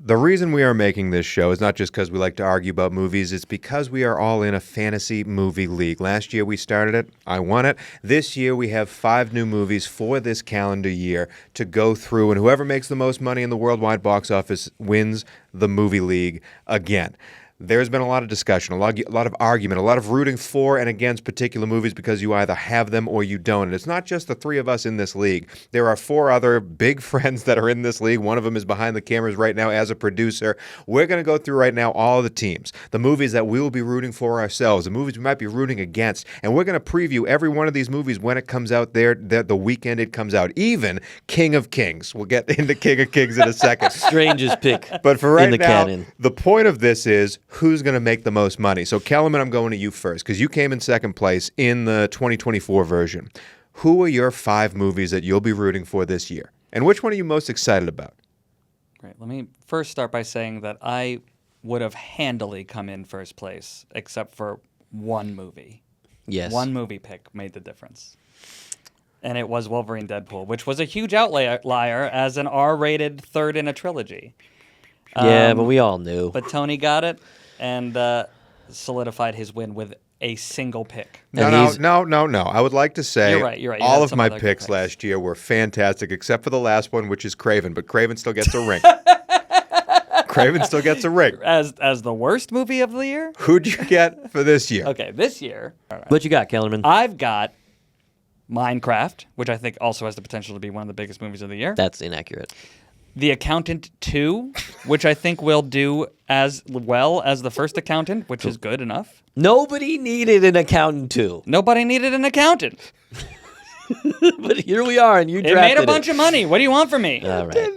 The reason we are making this show is not just because we like to argue about movies. It's because we are all in a fantasy movie league. Last year we started it. I won it. This year we have 5 new movies for this calendar year to go through, and whoever makes the most money in the worldwide box office wins the movie league again. There's been a lot of discussion, a lot of argument, a lot of rooting for and against particular movies because you either have them or you don't. And it's not just the 3 of us in this league. There are 4 other big friends that are in this league. One of them is behind the cameras right now as a producer. We're going to go through right now all the teams, the movies that we will be rooting for ourselves, the movies we might be rooting against. And we're going to preview every one of these movies when it comes out there, the weekend it comes out. Even King of Kings. We'll get into King of Kings in a second. Strangest pick But for right in the now, canon. The point of this is who's going to make the most money. So, Kellerman, I'm going to you first because you came in second place in the 2024 version. Who are your 5 movies that you'll be rooting for this year? And which one are you most excited about? Right. Let me first start by saying that I would have handily come in first place except for one movie. Yes. One movie pick made the difference. And it was Wolverine Deadpool, which was a huge outlier as an R-rated third in a trilogy. Yeah, but we all knew. But Tony got it and solidified his win with a single pick. No. I would like to say You're right. You all had of some my other picks picks. last year were fantastic, except for the last one, which is Craven. But Craven still gets a ring. Craven still gets a ring. As the worst movie of the year? Who'd you get for this year? Okay, this year. All right. What you got, Kellerman? I've got Minecraft, which I think also has the potential to be one of the biggest movies of the year. That's inaccurate. The Accountant 2, which I think will do as well as the first Accountant, which is good enough. Nobody needed an accountant too. Nobody needed an accountant. But here we are, and you It drafted made a bunch of money. What do you want from me? All right.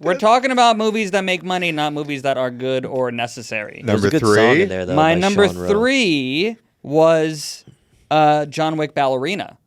We're talking about movies that make money, not movies that are good or necessary. There's Number a good 3. song in there, though, My by number Sean Rowe. 3 was John Wick Ballerina,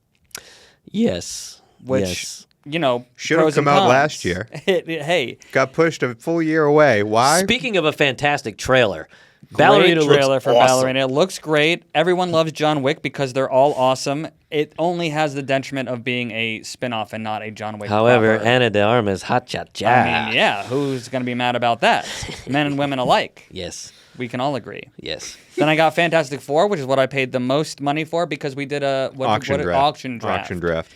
Yes. which, yes. you know, Should have pros and come out cons. last year. Hey, Got pushed a full year away. Why? Speaking of a fantastic trailer, great Ballerina trailer looks for awesome. Ballerina. It looks great. Everyone loves John Wick because they're all awesome. It only has the detriment of being a spin-off and not a John Wick However, proper. Ana de Armas, hot cha-cha. I mean, yeah, who's going to be mad about that? Men and women alike. Yes. We can all agree. Yes. Then I got Fantastic Four, which is what I paid the most money for because we did a auction draft.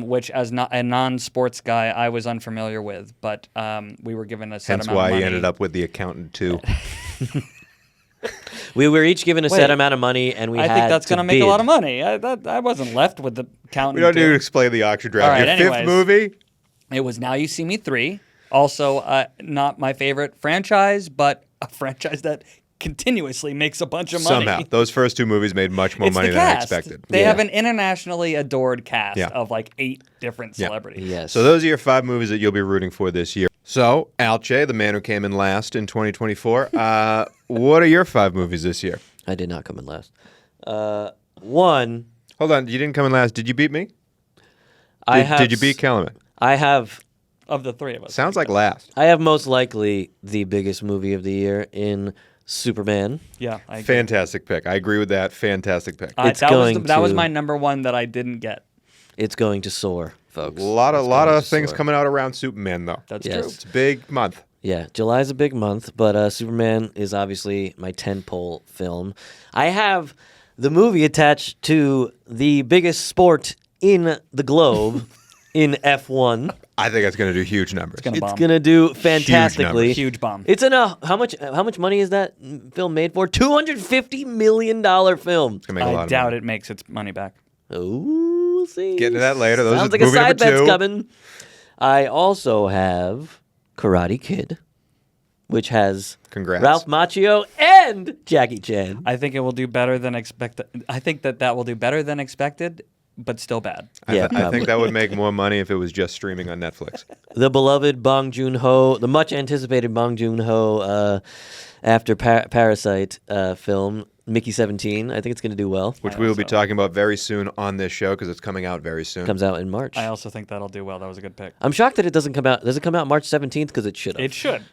Which, as a non-sports guy, I was unfamiliar with, but we were given a set Hence amount why of money. you ended up with the Accountant 2. We were each given a Wait. set amount of money, and we I had think that's going to make a lot of money. I wasn't left with the counting. We don't need to explain the auction draft. All right, Your 5th anyways. movie? It was Now You See Me 3. Also, not my favorite franchise, but a franchise that continuously makes a bunch of money. Somehow. Those first 2 movies made much more It's money the than I cast. expected. They Yeah. have an internationally adored cast Yeah. of like 8 different celebrities. Yes. So those are your 5 movies that you'll be rooting for this year. So, Alcheh, the man who came in last in 2024, what are your 5 movies this year? I did not come in last. One, Hold on, you didn't come in last. Did you beat me? Did you beat Kellerman? I have Of the 3 of us. Sounds like last. I have most likely the biggest movie of the year in Superman. Yeah, I agree. Fantastic pick. I agree with that. Fantastic pick. It's that going that was to- my number 1 that I didn't get. It's going to soar, folks. A lot It's going of to things soar. coming out around Superman, though. That's Yes. true. It's a big month. Yeah, July's a big month, but Superman is obviously my tentpole film. I have the movie attached to the biggest sport in the globe in F1. I think it's going to do huge numbers. Gonna It's bomb. going to do fantastically. Huge bomb. It's how much money is that film made for? $250 million film. It's going to make a lot I of doubt money. it makes its money back. Ooh, we'll see. Get into that later. Those Sounds are like a movie side number bet's 2. coming. I also have Karate Kid, which has Congrats. Ralph Macchio and Jackie Chan. I think it will do better than expected. I think that will do better than expected, but still bad. Yeah, I probably. think that would make more money if it was just streaming on Netflix. The beloved Bong Joon-ho, the much anticipated Bong Joon-ho after Parasite film, Mickey 17. I think it's going to do well. Which I we will be also- talking about very soon on this show because it's coming out very soon. Comes out in March. I also think that'll do well. That was a good pick. I'm shocked that it doesn't come out. Does it come out March 17th? Because it should have. It should.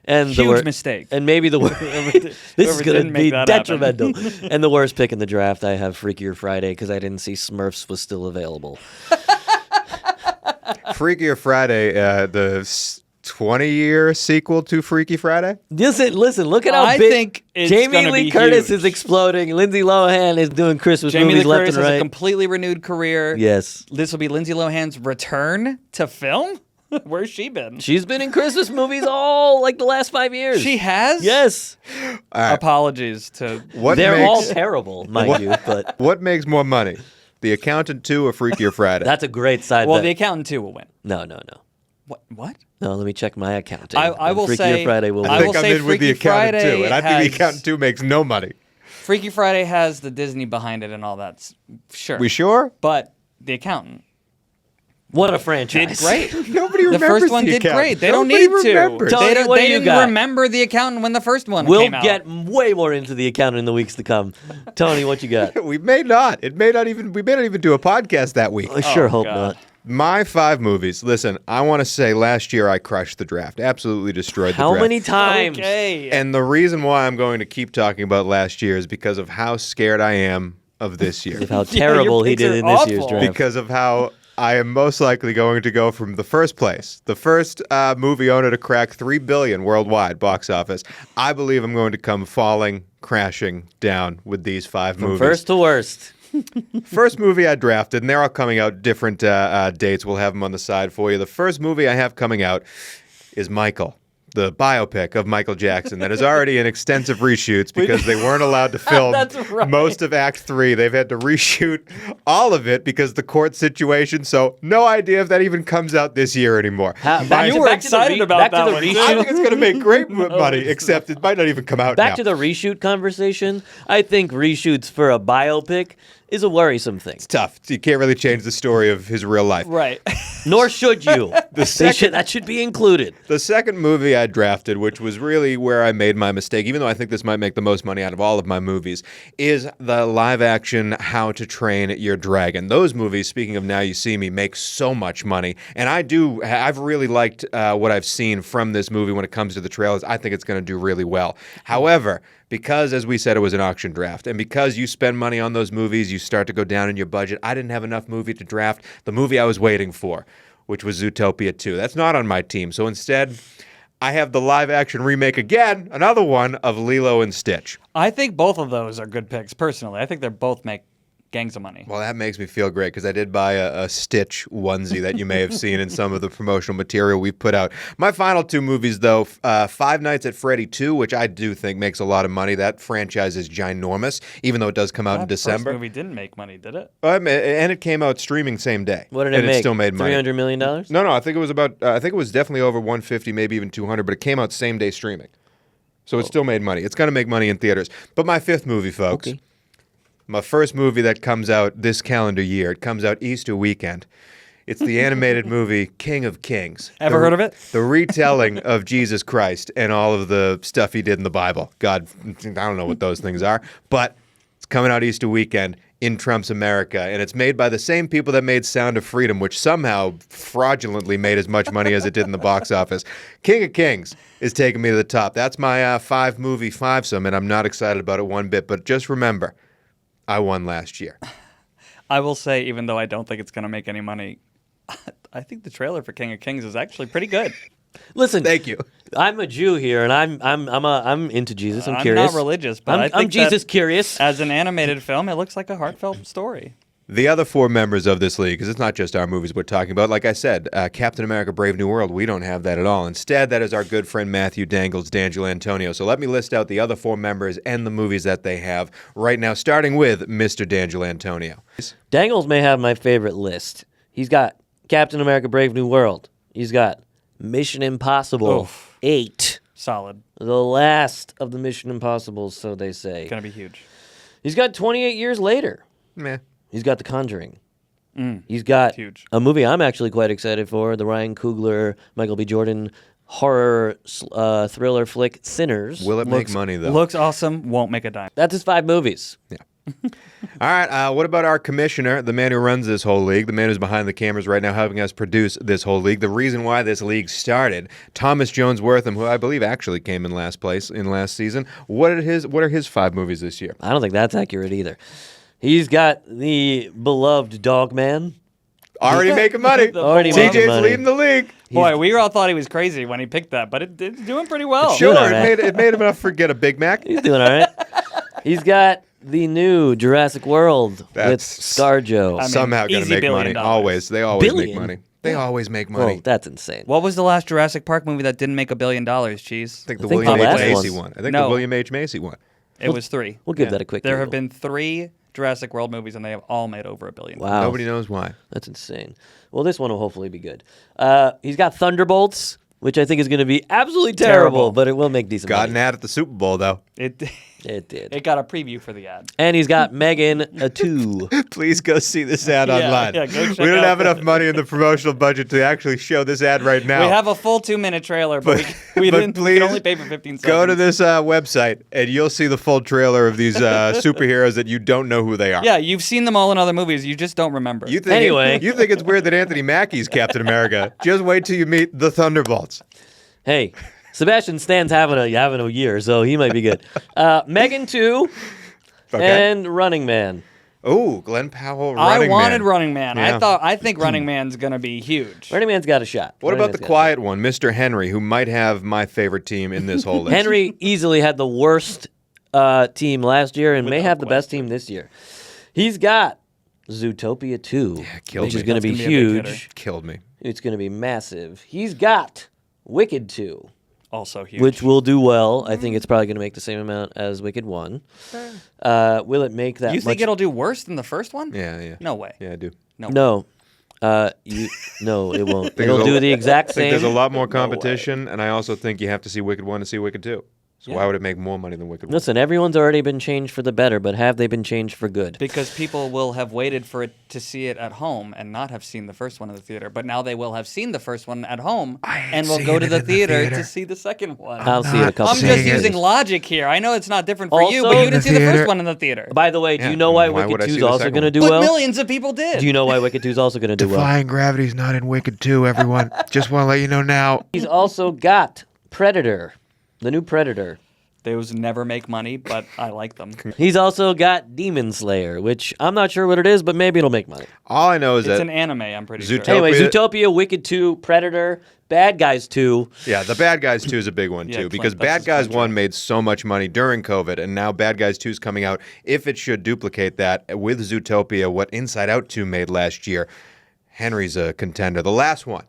And the Huge mistake. And maybe the this is whoever going to didn't make be that happen. detrimental. And the worst pick in the draft, I have Freakier Friday because I didn't see Smurfs was still available. Freakier Friday, 20-year sequel to Freaky Friday? Listen, look at how I big think it's Jamie gonna Lee be Curtis huge. is exploding. Lindsay Lohan is doing Christmas Jamie movies Lee left Curtis and has right. a completely renewed career. Yes. This will be Lindsay Lohan's return to film? Where's she been? She's been in Christmas movies all like the last 5 years. She has? Yes. Apologies to... They're all terrible, mind you, but What makes more money? The Accountant 2 or Freakier Friday? that's a great side Well, bet. The Accountant 2 will win. No. What? No, let me check my accounting. I will Freakier say... Friday will I win. think will I'm say in with The Freaky Accountant 2, Friday and I think has- The Accountant 2 makes no money. Freaky Friday has the Disney behind it and all that. Sure. We sure? But The Accountant What a franchise. did great. Nobody The remembers first one The did Accountant. great. They don't Nobody need to. remembers. Tony, They what do you didn't got? remember The Accountant when the first one We'll came out. get way more into The Accountant in the weeks to come. Tony, what you got? We may not. We may not even do a podcast that week. I sure hope God. not. My 5 movies. Listen, I want to say last year I crushed the draft. Absolutely destroyed the How draft. many times? Okay. And the reason why I'm going to keep talking about last year is because of how scared I am of this year. Of how your terrible he picks did are in this year's awful. draft. Because of how I am most likely going to go from the first place, the first movie owner to crack $3 billion worldwide box office. I believe I'm going to come falling, crashing down with these 5 movies. First to worst. First movie I drafted, and they're all coming out different dates. We'll have them on the side for you. The first movie I have coming out is Michael, the biopic of Michael Jackson that is already in extensive reshoots because they weren't allowed to film That's right. most of Act 3. They've had to reshoot all of it because of the court situation, so no idea if that even comes out this year anymore. You were excited about that one, I too. think it's going to make great money, except it might not even come out Back now. to the reshoot conversation. I think reshoots for a biopic is a worrisome thing. It's tough. You can't really change the story of his real life. Right. Nor should you. That should be included. The second movie I drafted, which was really where I made my mistake, even though I think this might make the most money out of all of my movies, is the live-action How to Train Your Dragon. Those movies, speaking of Now You See Me, make so much money. And I've really liked what I've seen from this movie when it comes to the trailers. I think it's going to do really well. However, because, as we said, it was an auction draft, and because you spend money on those movies, you start to go down in your budget. I didn't have enough movie to draft the movie I was waiting for, which was Zootopia 2. That's not on my team. So instead, I have the live-action remake again, another one, of Lilo and Stitch. I think both of those are good picks, personally. I think they both make gangs of money. Well, that makes me feel great because I did buy a Stitch onesie that you may have seen in some of the promotional material we've put out. My final 2 movies, though, Five Nights at Freddy 2, which I do think makes a lot of money. That franchise is ginormous, even though it does come out in That December. first movie didn't make money, did it? And it came out streaming same day. What did it and make? It still made money. $300 million? No, I think it was about. I think it was definitely over 150, maybe even 200. But it came out same day streaming, so it still made money. It's going to make money in theaters. But my 5th movie, folks. Okay. My first movie that comes out this calendar year. It comes out Easter weekend. It's the animated movie King of Kings. Ever heard of it? The retelling of Jesus Christ and all of the stuff he did in the Bible. God, I don't know what those things are, but it's coming out Easter weekend in Trump's America, and it's made by the same people that made Sound of Freedom, which somehow fraudulently made as much money as it did in the box office. King of Kings is taking me to the top. That's my 5-movie fivesome, and I'm not excited about it one bit, but just remember, I won last year. I will say, even though I don't think it's going to make any money, I think the trailer for King of Kings is actually pretty good. Listen, Thank you. I'm a Jew here, and I'm into Jesus. I'm curious. not religious, but I think I'm Jesus that curious. as an animated film, it looks like a heartfelt story. The other 4 members of this league, because it's not just our movies we're talking about, like I said, Captain America Brave New World, we don't have that at all. Instead, that is our good friend Matthew Dangle's D'Angelo Antonio. So let me list out the other 4 members and the movies that they have right now, starting with Mr. D'Angelo Antonio. Dangles may have my favorite list. He's got Captain America Brave New World. He's got Mission Impossible Oof. 8. Solid. The last of the Mission Impossibles, so they say. Gonna be huge. He's got 28 Years Later. Meh. He's got The Conjuring. He's got Huge. a movie I'm actually quite excited for, the Ryan Coogler, Michael B. Jordan horror thriller flick Sinners. Will it make money, though? Looks awesome. Won't make a dime. That's his 5 movies. Yeah. All right. What about our commissioner, the man who runs this whole league, the man who's behind the cameras right now helping us produce this whole league, the reason why this league started, Thomas Jones Wortham, who I believe actually came in last place in last season. What are his 5 movies this year? I don't think that's accurate either. He's got the beloved Dog Man. Already making money. Already making TJ's money. leading the league. Boy, we all thought he was crazy when he picked that, but it's doing pretty well. Sure, Doing all right. it made him enough for get a Big Mac. He's doing all right. He's got the new Jurassic World with That's- ScarJo. I mean, Somehow going to easy make $1 money. billion. Always. They always make Billion? money. They always make Well, money. that's insane. What was the last Jurassic Park movie that didn't make $1 billion, Cheese? I think the think William the H. last Macy one- one. I think No. the William H. Macy one. It was 3. We'll give that a quick There have Google. been 3 Jurassic World movies, and they have all made over $1 billion. Wow. Nobody knows why. That's insane. Well, this one will hopefully be good. He's got Thunderbolts, which I think is going to be absolutely terrible, but it will make decent Got an money. ad at the Super Bowl, though. It It did. it got a preview for the ad. And he's got Megan a 2. Please go see this ad Yeah, online. yeah, go check we don't out have the- enough money in the promotional budget to actually show this ad right now. We have a full 2-minute trailer, but we but didn't. We please could only pay for 15 seconds. Go to this website, and you'll see the full trailer of these superheroes that you don't know who they are. Yeah, you've seen them all in other movies. You just don't remember. You think Anyway. you think it's weird that Anthony Mackie's Captain America? Just wait till you meet the Thunderbolts. Hey, Sebastian Stan's having a year, so he might be good. Megan 2 Okay. and Running Man. Oh, Glenn Powell. I Running wanted Man. Running Man. Yeah. I think Running Man's gonna be huge. Running Man's got a shot. What Running about Man's the got a quiet one, Mr. Henry, who might have my favorite team in this whole shot. list? Henry easily had the worst team last year and may Without have the best question. team this year. He's got Zootopia 2, killed which me. is going to That's be gonna be a big huge. Killed me. It's going to be massive. He's got Wicked 2. Also huge. Which will do well. I think it's probably going to make the same amount as Wicked 1. Will it make that you much? think it'll do worse than the first one? Yeah. No way. Yeah, I do. No. No, it won't. Think It'll there's do a- the exact I think same. there's a lot more way. competition, and I also think you have to see Wicked 1 to see Wicked 2. So why would it make more money than Wicked 1? Listen, everyone's already been changed for the better, but have they been changed for good? Because people will have waited for it to see it at home and not have seen the first one in the theater. But now they will have seen the first one at home and will go to the theater to see the second one. I'll see it a couple I'm times. just using logic here. I know it's not different for you, Also- but you In didn't the see the theater- first one in the theater. By the way, do Yeah, you know why why would Wicked I 2 see is the also second going to one? do But well? millions of people did. Do you know why Wicked 2 is also going to do well? Gravity's not in Wicked 2, everyone. Just want to let you know now. He's also got Predator, the new Predator. Those never make money, but I like them. He's also got Demon Slayer, which I'm not sure what it is, but maybe it'll make money. All I know is It's that an anime, I'm pretty Zootopia- sure. Anyway, Zootopia, Wicked 2, Predator, Bad Guys 2. yeah, the Bad Guys 2 is a big one Yeah, too, Clint, because that's Bad his Guys Clint 1 joke. made so much money during COVID, and now Bad Guys 2 is coming out. If it should duplicate that with Zootopia, what Inside Out 2 made last year, Henry's a contender. The last one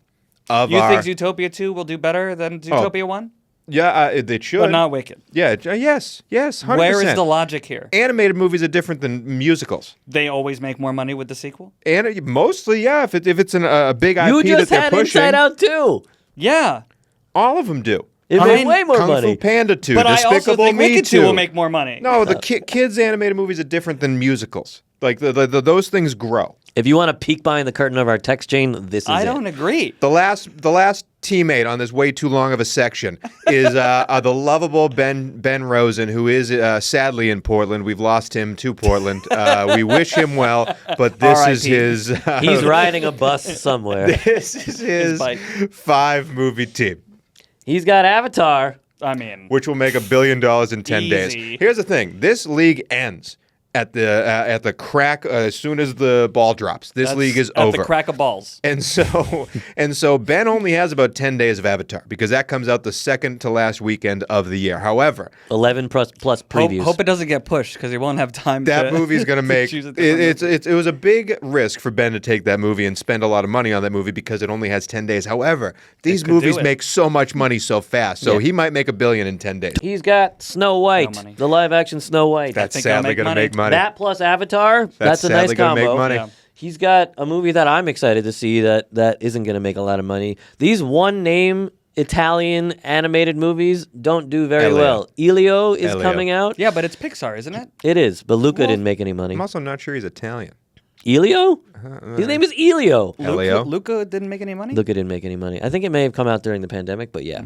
of You our think Zootopia 2 will do better than Zootopia 1? it should, But not Wicked. yeah, yes, 100%. Where is the logic here? Animated movies are different than musicals. They always make more money with the sequel? And mostly, yeah. If it's a big IP You just that they're had pushing, Inside Out 2. Yeah. all of them do. It Fine. made way more Kung money. Fu Panda 2, But I also Despicable think Me Wicked 2 2 will make more money. No, the kids' animated movies are different than musicals. Like those things grow. If you want to peek behind the curtain of our text chain, this is I it. don't agree. The last teammate on this way too long of a section is the lovable Ben Rosen, who is sadly in Portland. We've lost him to Portland. We wish him well, but this is R.I.P. his. He's riding a bus somewhere. This is his bike. 5-movie team, He's got Avatar. I mean, which will make $1 billion in 10 days. Easy. Here's the thing: this league ends at the crack as soon as the ball drops. This that's league is at over. the crack of balls. And so Ben only has about 10 days of Avatar because that comes out the second to last weekend of the year. However, 11 plus previews. Hope it doesn't get pushed because he won't have time that to movie's going to make choose a different movie. it was a big risk for Ben to take that movie and spend a lot of money on that movie because it only has 10 days. However, these could do movies it. make so much money so fast. So he might make $1 billion in 10 days. He's got Snow White, money. the live action Snow White. That's think they'll sadly make going to money. make money. That plus Avatar, that's a nice sadly gonna combo. make money. Yeah. He's got a movie that I'm excited to see that isn't going to make a lot of money. These one-name Italian animated movies don't do very Elio. well. Elio is Elio. coming out. Yeah, but it's Pixar, isn't it? It is, but Luca didn't make any money. I'm also not sure he's Italian. Elio? His name is Elio. Elio? Luca didn't make any money? Luca didn't make any money. I think it may have come out during the pandemic, but yeah.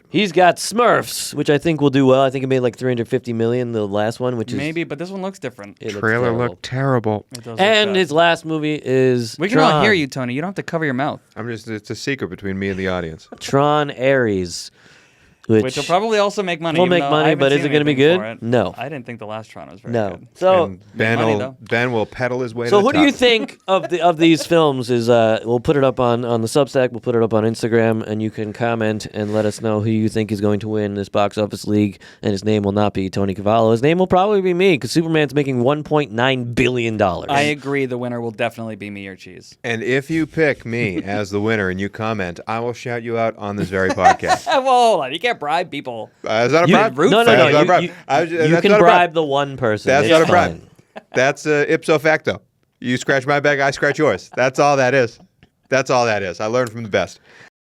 He's got Smurfs, which I think will do well. I think it made like $350 million, the last one, which is Maybe, but this one looks different. it looks Trailer terrible. looked terrible. It does look And bad. his last movie is We can Tron. all hear you, Tony. You don't have to cover your mouth. It's a secret between me and the audience. Tron Ares. Which will probably also make money. Will make money, but is it going to be good? No. I didn't think the last Tron was very good. So and Ben will pedal his way to So the who top. do you think of these films? Is we'll put it up on the Substack. We'll put it up on Instagram, and you can comment and let us know who you think is going to win this box office league. And his name will not be Tony Cavallo. His name will probably be me because Superman's making $1.9 billion. I agree. The winner will definitely be me or Cheese. And if you pick me as the winner and you comment, I will shout you out on this very podcast. Well, hold on. You can't bribe people. Is that a bribe? No. You can bribe the one person. That's not a bribe. That's ipso facto. You scratch my back, I scratch yours. That's all that is. That's all that is. I learned from the best.